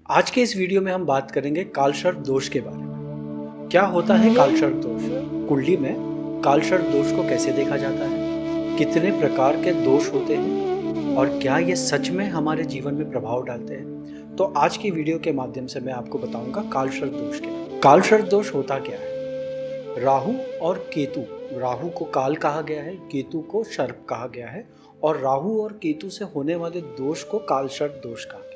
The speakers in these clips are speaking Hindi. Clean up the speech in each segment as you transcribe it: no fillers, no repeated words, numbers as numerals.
आज के इस वीडियो में हम बात करेंगे कालसर्प दोष के बारे में। क्या होता है कालसर्प दोष? कुंडली में कालसर्प दोष को कैसे देखा जाता है? कितने प्रकार के दोष होते हैं और क्या ये सच में हमारे जीवन में प्रभाव डालते हैं? तो आज की वीडियो के माध्यम से मैं आपको बताऊंगा कालसर्प दोष क्या। कालसर्प दोष होता क्या है? राहु और केतु, राहु को काल कहा गया है, केतु को सर्प कहा गया है और राहु और केतु से होने वाले दोष को कालसर्प दोष कहा गया है।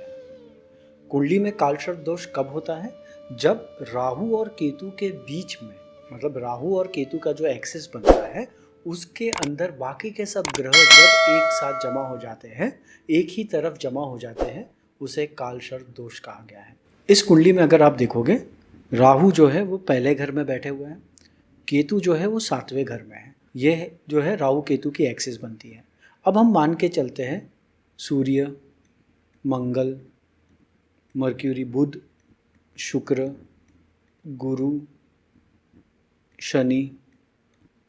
कुंडली में कालसर्प दोष कब होता है? जब राहु और केतु के बीच में, मतलब राहु और केतु का जो एक्सिस बनता है उसके अंदर बाकी के सब ग्रह जब एक साथ जमा हो जाते हैं, एक ही तरफ जमा हो जाते हैं, उसे कालसर्प दोष कहा गया है। इस कुंडली में अगर आप देखोगे, राहु जो है वो पहले घर में बैठे हुए हैं, केतु जो है वो 7वें घर में है। ये जो है राहु केतु की एक्सिस बनती है। अब हम मान के चलते हैं सूर्य, मंगल, मर्क्यूरी, बुध, शुक्र, गुरु, शनि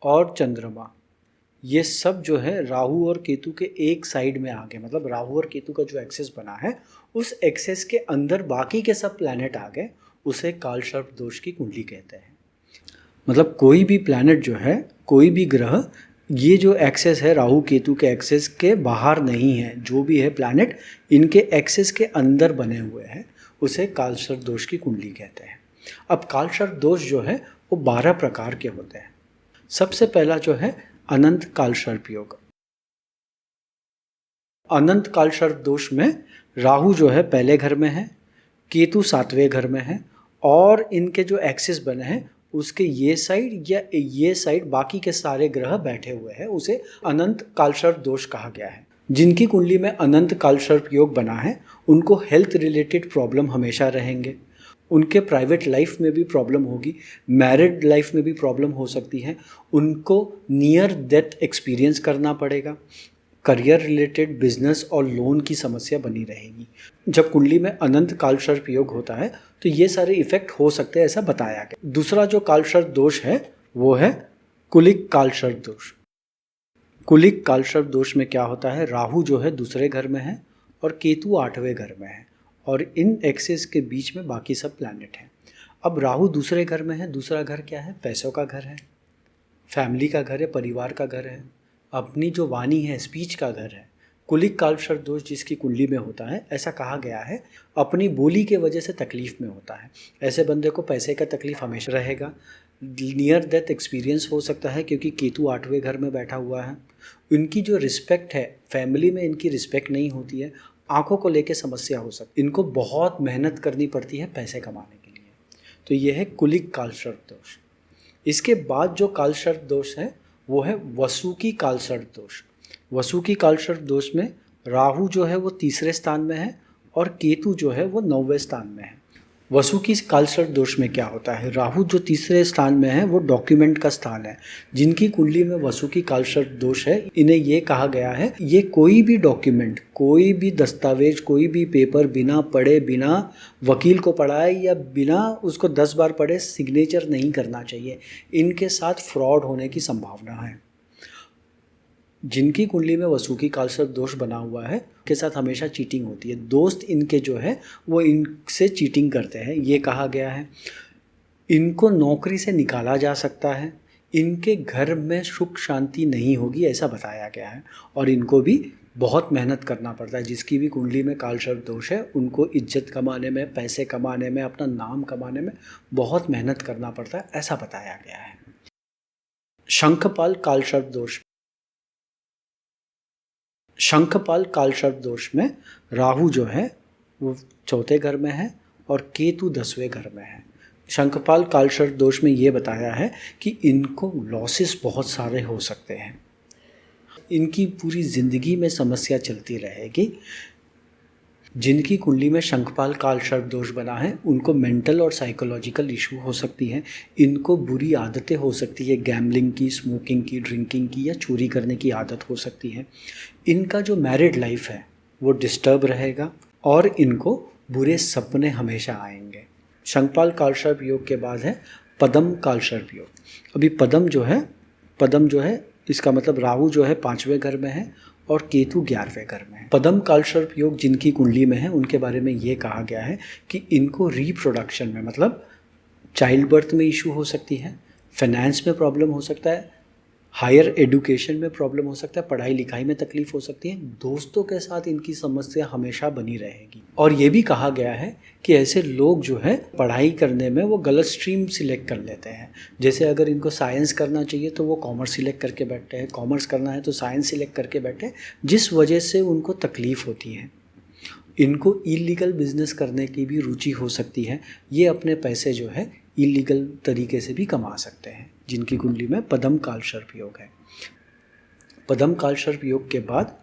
और चंद्रमा, ये सब जो है राहु और केतु के एक साइड में आ गए। मतलब राहु और केतु का जो एक्सेस बना है उस एक्सेस के अंदर बाकी के सब प्लैनेट आ गए, उसे कालसर्प दोष की कुंडली कहते हैं। मतलब कोई भी प्लैनेट जो है, कोई भी ग्रह, ये जो एक्सेस है राहु केतु के एक्सेस के बाहर नहीं है। जो भी है प्लैनेट इनके एक्सेस के अंदर बने हुए हैं, उसे कालसर्प दोष की कुंडली कहते हैं। अब कालसर्प दोष जो है वो 12 प्रकार के होते हैं। सबसे पहला जो है अनंत कालसर्प योग। अनंत कालसर्प दोष में राहु जो है पहले घर में है, केतु 7वें घर में है और इनके जो एक्सिस बने हैं उसके ये साइड या ये साइड बाकी के सारे ग्रह बैठे हुए हैं, उसे अनंत कालसर्प दोष कहा गया है। जिनकी कुंडली में अनंत कालसर्प योग बना है उनको हेल्थ रिलेटेड प्रॉब्लम हमेशा रहेंगे, उनके प्राइवेट लाइफ में भी प्रॉब्लम होगी, मैरिड लाइफ में भी प्रॉब्लम हो सकती है, उनको नियर डेथ एक्सपीरियंस करना पड़ेगा, करियर रिलेटेड बिजनेस और लोन की समस्या बनी रहेगी। जब कुंडली में अनंत कालसर्प योग होता है तो ये सारे इफेक्ट हो सकते हैं, ऐसा बताया गया। दूसरा जो कालसर्प दोष है वो है कुलिक कालसर्प दोष। कुलिक कालसर्प दोष में क्या होता है? राहु जो है दूसरे घर में है और केतु 8वें घर में है और इन एक्सिस के बीच में बाकी सब प्लैनेट हैं। अब राहु दूसरे घर में है, दूसरा घर क्या है? पैसों का घर है, फैमिली का घर है, परिवार का घर है, अपनी जो वाणी है, स्पीच का घर है। कुलिक कालसर्प दोष जिसकी कुंडली में होता है, ऐसा कहा गया है अपनी बोली के वजह से तकलीफ में होता है। ऐसे बंदे को पैसे का तकलीफ हमेशा रहेगा, नियर डेथ एक्सपीरियंस हो सकता है क्योंकि केतु 8वें घर में बैठा हुआ है। इनकी जो रिस्पेक्ट है, फैमिली में इनकी रिस्पेक्ट नहीं होती है, आंखों को लेके समस्या हो सकती है, इनको बहुत मेहनत करनी पड़ती है पैसे कमाने के लिए। तो यह है कुलिक कालसर्प दोष। इसके बाद जो कालसर्प दोष है वो है वसुकी कालसर्प दोष। वसुकी कालसर्प दोष में राहु जो है वो 3रे स्थान में है और केतु जो है वो 9वें स्थान में है। वसुकी कालसर्प दोष में क्या होता है? राहु जो 3रे स्थान में है वो डॉक्यूमेंट का स्थान है। जिनकी कुंडली में वसुकी कालसर्प दोष है, इन्हें ये कहा गया है ये कोई भी डॉक्यूमेंट, कोई भी दस्तावेज, कोई भी पेपर बिना पढ़े, बिना वकील को पढ़ाए या बिना उसको 10 बार पढ़े सिग्नेचर नहीं करना चाहिए। इनके साथ फ्रॉड होने की संभावना है। जिनकी कुंडली में वसुकी कालसर्प दोष बना हुआ है के साथ हमेशा चीटिंग होती है। दोस्त इनके जो है वो इनसे चीटिंग करते हैं, ये कहा गया है। इनको नौकरी से निकाला जा सकता है, इनके घर में सुख शांति नहीं होगी, ऐसा बताया गया है। और इनको भी बहुत मेहनत करना पड़ता है। जिसकी भी कुंडली में कालसर्प दोष है उनको इज्जत कमाने में, पैसे कमाने में, अपना नाम कमाने में बहुत मेहनत करना पड़ता है, ऐसा बताया गया है। शंखपाल कालसर्प दोष। शंखपाल कालसर्प दोष में राहु जो है वो 4थे घर में है और केतु 10वें घर में है। शंखपाल कालसर्प दोष में ये बताया है कि इनको लॉसेस बहुत सारे हो सकते हैं, इनकी पूरी ज़िंदगी में समस्या चलती रहेगी। जिनकी कुंडली में शंखपाल कालसर्प दोष बना है उनको मेंटल और साइकोलॉजिकल इशू हो सकती है, इनको बुरी आदतें हो सकती है, गैम्बलिंग की, स्मोकिंग की, ड्रिंकिंग की या चोरी करने की आदत हो सकती है। इनका जो मैरिड लाइफ है वो डिस्टर्ब रहेगा और इनको बुरे सपने हमेशा आएंगे। शंखपाल कालसर्प योग के बाद है पद्म कालसर्प योग। अभी पद्म जो है इसका मतलब राहु जो है 5वें घर में है और केतु 11वें घर में है। पद्म कालसर्प योग जिनकी कुंडली में है उनके बारे में ये कहा गया है कि इनको रिप्रोडक्शन में मतलब चाइल्ड बर्थ में इशू हो सकती है, फाइनेंस में प्रॉब्लम हो सकता है, हायर एजुकेशन में प्रॉब्लम हो सकता है, पढ़ाई लिखाई में तकलीफ हो सकती है, दोस्तों के साथ इनकी समस्या हमेशा बनी रहेगी। और ये भी कहा गया है कि ऐसे लोग जो है पढ़ाई करने में वो गलत स्ट्रीम सिलेक्ट कर लेते हैं। जैसे अगर इनको साइंस करना चाहिए तो वो कॉमर्स सिलेक्ट करके बैठते हैं, कॉमर्स करना है तो साइंस सिलेक्ट करके बैठे, जिस वजह से उनको तकलीफ़ होती है। इनको इलीगल बिजनेस करने की भी रुचि हो सकती है। ये अपने पैसे जो है इलीगल तरीके से भी कमा सकते हैं जिनकी कुंडली में पद्म कालसर्प योग है। पद्म कालसर्प योग के बाद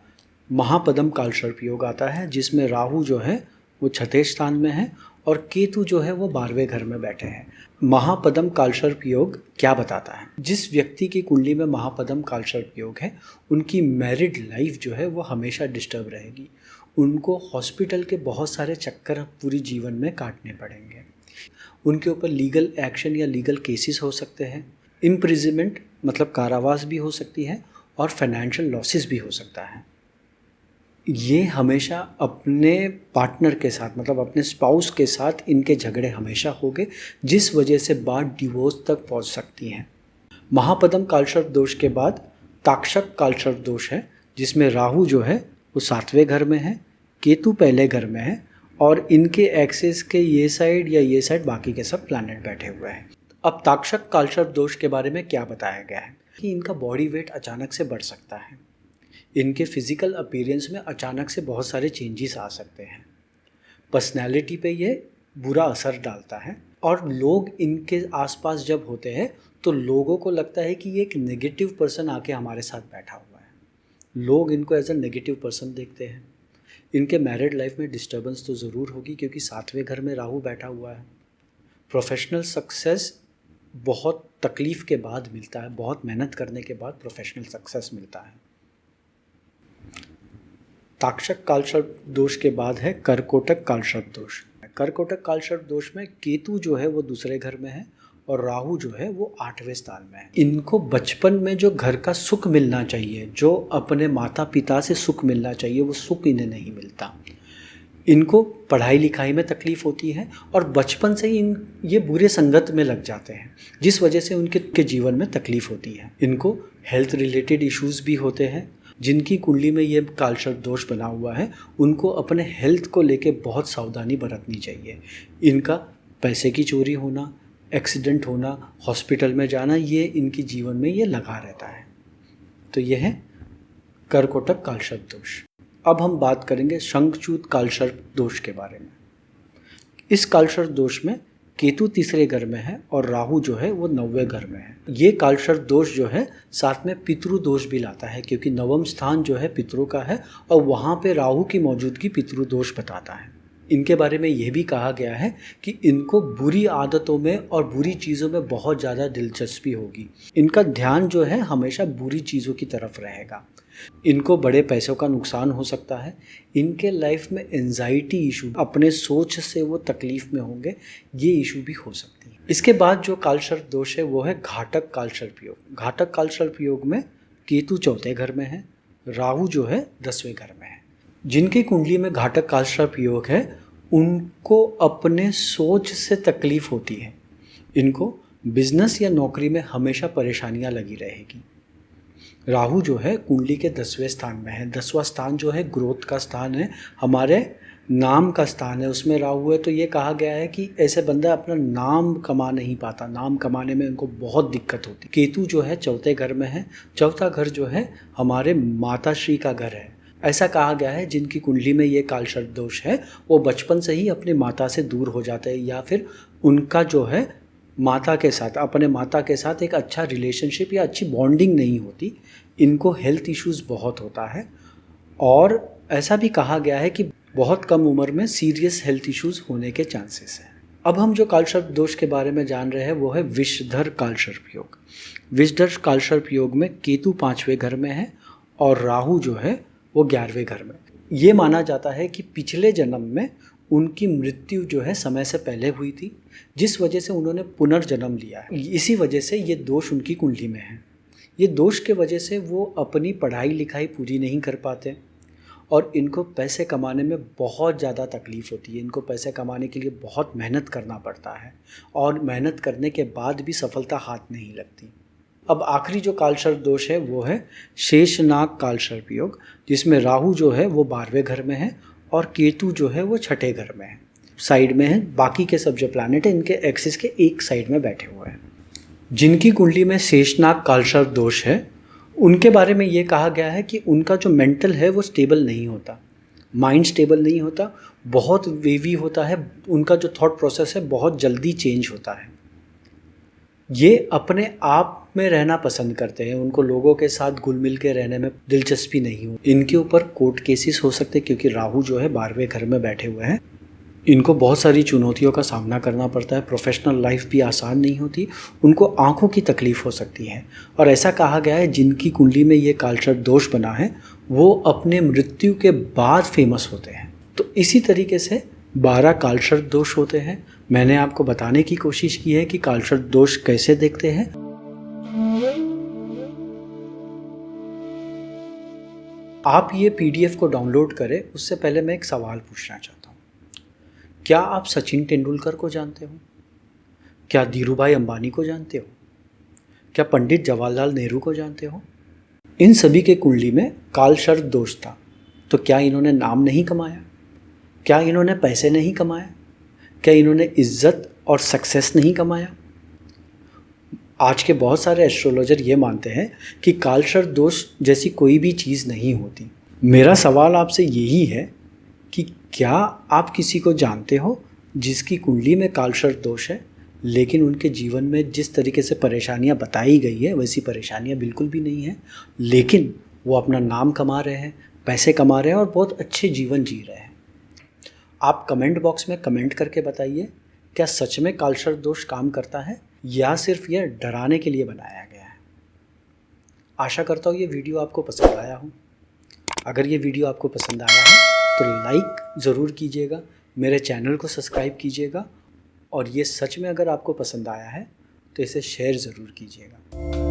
महापद्म कालसर्प योग आता है जिसमें राहु जो है वो 6ठे स्थान में है और केतु जो है वो 12वें घर में बैठे हैं। महापद्म कालसर्प योग क्या बताता है? जिस व्यक्ति की कुंडली में महापद्म कालसर्प योग है उनकी मैरिड लाइफ जो है वो हमेशा डिस्टर्ब रहेगी। उनको हॉस्पिटल के बहुत सारे चक्कर पूरी जीवन में काटने पड़ेंगे। उनके ऊपर लीगल एक्शन या लीगल केसेस हो सकते हैं, इम्प्रिजनमेंट मतलब कारावास भी हो सकती है और फाइनेंशियल लॉसेस भी हो सकता है। ये हमेशा अपने पार्टनर के साथ मतलब अपने स्पाउस के साथ इनके झगड़े हमेशा होंगे, जिस वजह से बात डिवोर्स तक पहुंच सकती हैं। महापद्म कालसर्प दोष के बाद ताक्षक कालसर्प दोष है जिसमें राहु जो है वो 7वें घर में है, केतु पहले घर में है और इनके एक्सेस के ये साइड या ये साइड बाकी के सब प्लैनेट बैठे हुए हैं। अब ताक्षक कालसर्प दोष के बारे में क्या बताया गया है कि इनका बॉडी वेट अचानक से बढ़ सकता है, इनके फिजिकल अपीयरेंस में अचानक से बहुत सारे चेंजेस आ सकते हैं, पर्सनैलिटी पे ये बुरा असर डालता है और लोग इनके आसपास जब होते हैं तो लोगों को लगता है कि ये एक नेगेटिव पर्सन आके हमारे साथ बैठा हुआ है। लोग इनको एज अ नेगेटिव पर्सन देखते हैं। इनके मैरिड लाइफ में डिस्टर्बेंस तो ज़रूर होगी क्योंकि 7वें घर में राहु बैठा हुआ है। प्रोफेशनल सक्सेस बहुत तकलीफ़ के बाद मिलता है, बहुत मेहनत करने के बाद प्रोफेशनल सक्सेस मिलता है। ताक्षक कालसर्प दोष के बाद है कर्कोटक कालसर्प दोष। कर्कोटक कालसर्प दोष में केतु जो है वो 2रे घर में है और राहु जो है वो 8वें स्थान में है। इनको बचपन में जो घर का सुख मिलना चाहिए, जो अपने माता पिता से सुख मिलना चाहिए, वो सुख इन्हें नहीं मिलता। इनको पढ़ाई लिखाई में तकलीफ़ होती है और बचपन से ही ये बुरे संगत में लग जाते हैं, जिस वजह से उनके जीवन में तकलीफ़ होती है। इनको हेल्थ रिलेटेड इश्यूज़ भी होते हैं। जिनकी कुंडली में ये कालसर्प दोष बना हुआ है उनको अपने हेल्थ को लेके बहुत सावधानी बरतनी चाहिए। इनका पैसे की चोरी होना, एक्सीडेंट होना, हॉस्पिटल में जाना, ये इनकी जीवन में ये लगा रहता है। तो ये है कर्कोटक कालसर्प दोष। अब हम बात करेंगे शंखचूत कालसर्प दोष के बारे में। इस कालसर्प दोष में केतु 3रे घर में है और राहु जो है वो 9वें घर में है। ये कालसर्प दोष जो है साथ में पितृ दोष भी लाता है क्योंकि 9वां स्थान जो है पितरों का है और वहाँ पे राहु की मौजूदगी पितृ दोष बताता है। इनके बारे में यह भी कहा गया है कि इनको बुरी आदतों में और बुरी चीज़ों में बहुत ज़्यादा दिलचस्पी होगी। इनका ध्यान जो है हमेशा बुरी चीज़ों की तरफ रहेगा। इनको बड़े पैसों का नुकसान हो सकता है। इनके लाइफ में एंजाइटी इशू, अपने सोच से वो तकलीफ़ में होंगे, ये इशू भी हो सकती है। इसके बाद जो कालसर्प दोष है वो है घातक कालसर्प योग। घातक कालसर्प योग में केतु 4थे घर में है, राहु जो है 10वें घर में है। जिनकी कुंडली में घातक कालसर्प योग है उनको अपने सोच से तकलीफ़ होती है। इनको बिजनेस या नौकरी में हमेशा परेशानियां लगी रहेगी। राहु जो है कुंडली के 10वें स्थान में है। 10वां स्थान जो है ग्रोथ का स्थान है, हमारे नाम का स्थान है, उसमें राहु है। तो ये कहा गया है कि ऐसे बंदा अपना नाम कमा नहीं पाता, नाम कमाने में उनको बहुत दिक्कत होती। केतु जो है 4थे घर में है। 4था घर जो है हमारे माताश्री का घर है। ऐसा कहा गया है जिनकी कुंडली में ये कालसर्प दोष है वो बचपन से ही अपनी माता से दूर हो जाते हैं या फिर उनका जो है माता के साथ, अपने माता के साथ एक अच्छा रिलेशनशिप या अच्छी बॉन्डिंग नहीं होती। इनको हेल्थ इश्यूज़ बहुत होता है और ऐसा भी कहा गया है कि बहुत कम उम्र में सीरियस हेल्थ इश्यूज़ होने के चांसेस हैं। अब हम जो कालसर्प दोष के बारे में जान रहे हैं वो है विषधर कालसर्प योग। विषधर कालसर्प योग में केतु 5वें घर में है और राहु जो है वो 11वें घर में। ये माना जाता है कि पिछले जन्म में उनकी मृत्यु जो है समय से पहले हुई थी, जिस वजह से उन्होंने पुनर्जन्म लिया है। इसी वजह से ये दोष उनकी कुंडली में है। ये दोष के वजह से वो अपनी पढ़ाई लिखाई पूरी नहीं कर पाते और इनको पैसे कमाने में बहुत ज़्यादा तकलीफ़ होती है। इनको पैसे कमाने के लिए बहुत मेहनत करना पड़ता है और मेहनत करने के बाद भी सफलता हाथ नहीं लगती। अब आखिरी जो कालसर्प दोष है वो है शेषनाग कालसर्प योग, जिसमें राहु जो है वो 12वें घर में है और केतु जो है वो 6ठे घर में है, साइड में है। बाकी के सब जो प्लैनेट है इनके एक्सिस के एक साइड में बैठे हुए हैं। जिनकी कुंडली में शेषनाग कालसर्प दोष है उनके बारे में ये कहा गया है कि उनका जो मेंटल है वो स्टेबल नहीं होता, माइंड स्टेबल नहीं होता, बहुत वेवी होता है, उनका जो थॉट प्रोसेस है बहुत जल्दी चेंज होता है। ये अपने आप में रहना पसंद करते हैं, उनको लोगों के साथ घुल मिल के रहने में दिलचस्पी नहीं हो। इनके ऊपर कोर्ट केसेस हो सकते हैं क्योंकि राहु जो है 12वें घर में बैठे हुए हैं। इनको बहुत सारी चुनौतियों का सामना करना पड़ता है, प्रोफेशनल लाइफ भी आसान नहीं होती, उनको आंखों की तकलीफ़ हो सकती है। और ऐसा कहा गया है जिनकी कुंडली में ये कालसर्प दोष बना है वो अपने मृत्यु के बाद फेमस होते हैं। तो इसी तरीके से 12 कालसर्प दोष होते हैं। मैंने आपको बताने की कोशिश की है कि कालसर्प दोष कैसे देखते हैं। आप ये PDF को डाउनलोड करें उससे पहले मैं एक सवाल पूछना चाहता हूँ। क्या आप सचिन तेंदुलकर को जानते हो? क्या धीरूभाई अंबानी को जानते हो? क्या पंडित जवाहरलाल नेहरू को जानते हो? इन सभी के कुंडली में कालसर्प दोष था, तो क्या इन्होंने नाम नहीं कमाया? क्या इन्होंने पैसे नहीं कमाए? क्या इन्होंने इज्जत और सक्सेस नहीं कमाया? आज के बहुत सारे एस्ट्रोलॉजर ये मानते हैं कि कालसर्प दोष जैसी कोई भी चीज़ नहीं होती। मेरा सवाल आपसे यही है कि क्या आप किसी को जानते हो जिसकी कुंडली में कालसर्प दोष है लेकिन उनके जीवन में जिस तरीके से परेशानियां बताई गई है वैसी परेशानियां बिल्कुल भी नहीं है, लेकिन वो अपना नाम कमा रहे हैं, पैसे कमा रहे हैं और बहुत अच्छे जीवन जी रहे हैं? आप कमेंट बॉक्स में कमेंट करके बताइए, क्या सच में कालसर्प दोष काम करता है या सिर्फ यह डराने के लिए बनाया गया है? आशा करता हूँ ये वीडियो आपको पसंद आया हो। अगर ये वीडियो आपको पसंद आया है तो लाइक ज़रूर कीजिएगा, मेरे चैनल को सब्सक्राइब कीजिएगा और ये सच में अगर आपको पसंद आया है तो इसे शेयर ज़रूर कीजिएगा।